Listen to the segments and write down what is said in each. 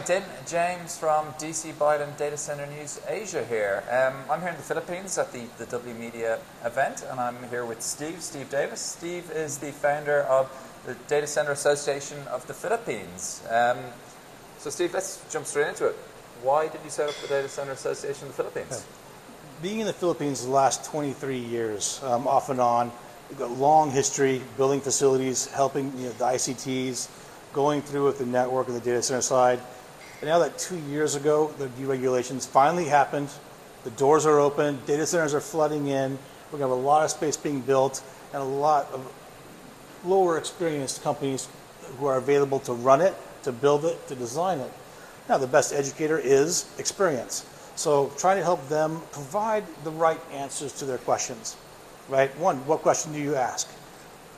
straight in. James from DC Biden Data Center News Asia here. I'm here in the Philippines at the W Media event, and I'm here with Steve Davis. Steve is the founder of the Data Center Association of the Philippines. So Steve, let's jump straight into it. Why did you set up the Data Center Association of the Philippines? Being in the Philippines the last 23 years, off and on, we've got a long history building facilities, helping the ICTs, going through with the network and the data center side. And now that 2 years ago, the deregulations finally happened, the doors are open, data centers are flooding in, we're going to have a lot of space being built, and a lot of lower experienced companies who are available to run it, to build it, to design it. Now, the best educator is experience. So trying to help them provide the right answers to their questions, right? One, what question do you ask?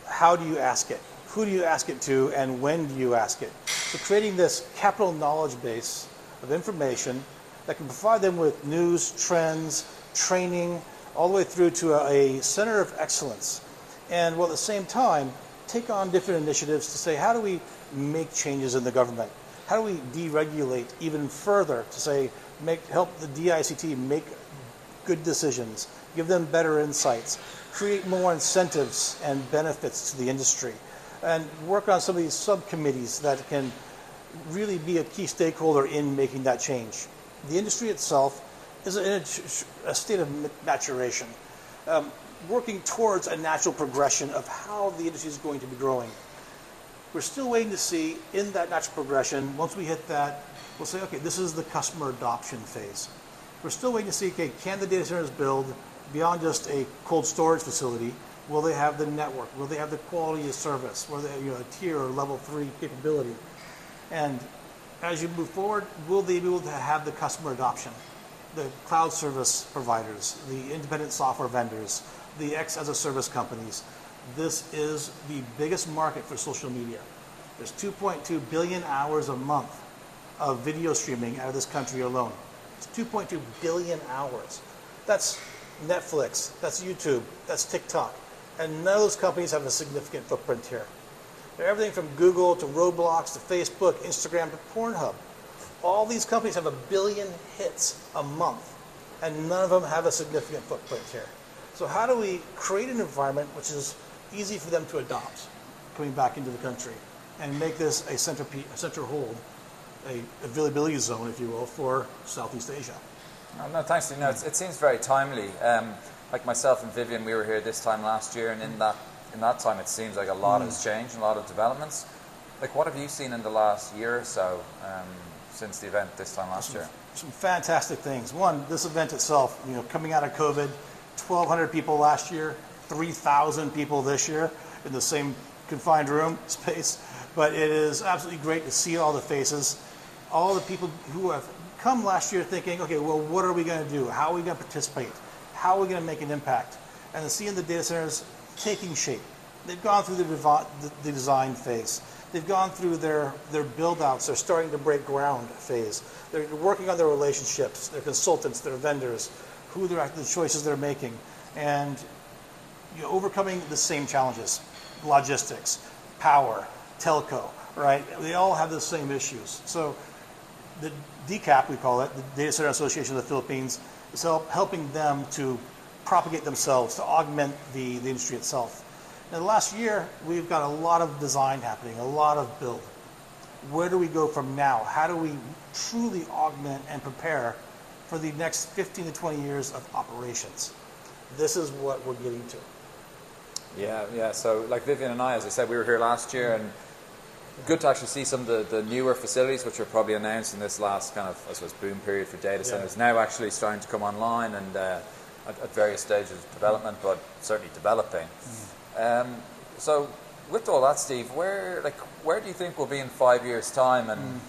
How do you ask it? Who do you ask it to, and when do you ask it? So creating this capital knowledge base of information that can provide them with news, trends, training, all the way through to a center of excellence. And while at the same time, take on different initiatives to say, how do we make changes in the government? How do we deregulate even further to say, help the DICT make good decisions, give them better insights, create more incentives and benefits to the industry, and work on some of these subcommittees that can really be a key stakeholder in making that change. The industry itself is in a state of maturation, working towards a natural progression of how the industry is going to be growing. We're still waiting to see in that natural progression, once we hit that, we'll say, okay, this is the customer adoption phase. We're still waiting to see, okay, can the data centers build beyond just a cold storage facility? Will they have the network? Will they have the quality of service? Will they have a tier or level 3 capability? And as you move forward, will they be able to have the customer adoption? The cloud service providers, the independent software vendors, the X-as-a-service companies. This is the biggest market for social media. There's 2.2 billion hours a month of video streaming out of this country alone. It's 2.2 billion hours. That's Netflix, that's YouTube, that's TikTok. And none of those companies have a significant footprint here. They're everything from Google to Roblox to Facebook, Instagram to Pornhub. All these companies have 1 billion hits a month, and none of them have a significant footprint here. So how do we create an environment which is easy for them to adopt coming back into the country and make this a center hold, a availability zone, if you will, for Southeast Asia? Oh, no, thanks. It seems very timely. Like myself and Vivian, we were here this time last year, and in that time, it seems like a lot has changed, a lot of developments. Like, what have you seen in the last year or so since the event this time last year? Some fantastic things. One, this event itself, coming out of COVID, 1,200 people last year, 3,000 people this year in the same confined room space. But it is absolutely great to see all the faces, all the people who have come last year thinking, okay, well, what are we going to do? How are we going to participate? How are we going to make an impact? And to seeing the data centers taking shape. They've gone through the design phase. They've gone through their build-outs. They're starting to break ground phase. They're working on their relationships, their consultants, their vendors, the choices they're making, and overcoming the same challenges: logistics, power, telco. Right? They all have the same issues. So the DCAP, we call it, the Data Center Association of the Philippines, is helping them to propagate themselves, to augment the industry itself. In the last year, we've got a lot of design happening, a lot of build. Where do we go from now? How do we truly augment and prepare for the next 15 to 20 years of operations? This is what we're getting to. Yeah. So like Vivian and I, as I said, we were here last year, and good to actually see some of the newer facilities, which are probably announced in this last kind of, I suppose, boom period for data centers, now actually starting to come online and at various stages of development, but certainly developing. So with all that, Steve, where do you think we'll be in 5 years' time, and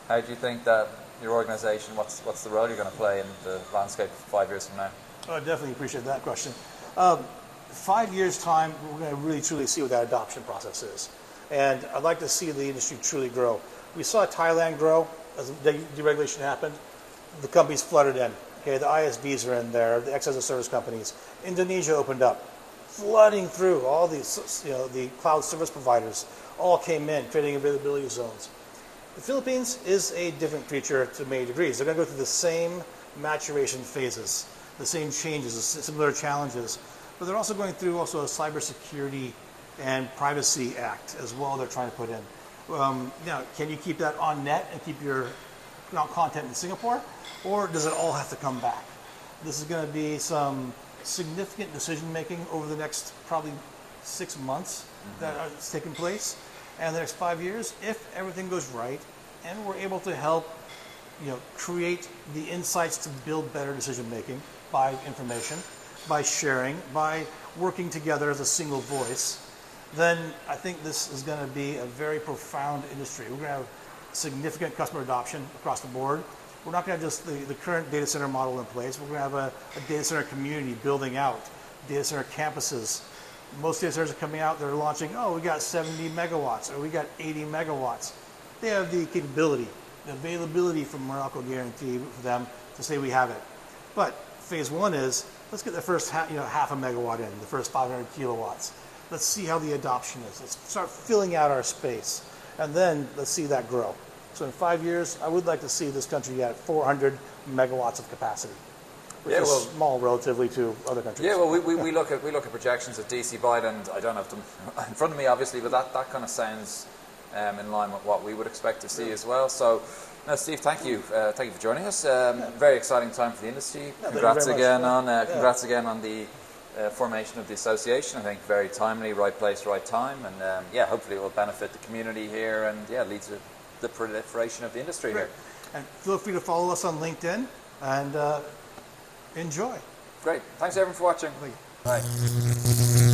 how do you think that your organization, what's the role you're going to play in the landscape 5 years from now? Oh, I definitely appreciate that question. 5 years' time, we're going to really truly see what that adoption process is. And I'd like to see the industry truly grow. We saw Thailand grow as the deregulation happened. The companies flooded in. Okay, the ISVs are in there, the X-as-a-service companies. Indonesia opened up, flooding through. All these, the cloud service providers all came in, creating availability zones. the Philippines is a different creature to many degrees. They're going to go through the same maturation phases, the same changes, the similar challenges, but they're also going through also a cybersecurity and privacy act as well. They're trying to put in. Now, can you keep that on net and keep your content in Singapore, or does it all have to come back? This is going to be some significant decision making over the next probably 6 months that is taking place, and the next 5 years, if everything goes right, and we're able to help, create the insights to build better decision making by information, by sharing, by working together as a single voice, then I think this is going to be a very profound industry. We're going to have significant customer adoption across the board. We're not going to have just the current data center model in place. We're going to have a data center community building out, data center campuses. Most data centers are coming out, they're launching, we got 70 megawatts, or we got 80 megawatts. They have the capability, the availability from Meralco guarantee for them to say we have it. But phase one is, let's get the first half a megawatt in, the first 500 kilowatts. Let's see how the adoption is. Let's start filling out our space. And then let's see that grow. So in 5 years, I would like to see this country at 400 megawatts of capacity, which is small relatively to other countries. Yeah, well, we look at projections at DC Byte, and I don't have them in front of me, obviously, but that kind of sounds in line with what we would expect to see as well. So, no, Steve, thank you for joining us. Very exciting time for the industry. Congrats again on the formation of the association. I think very timely, right place, right time, and hopefully it will benefit the community here, and lead to the proliferation of the industry here. And feel free to follow us on LinkedIn and enjoy. Great. Thanks everyone for watching. Bye.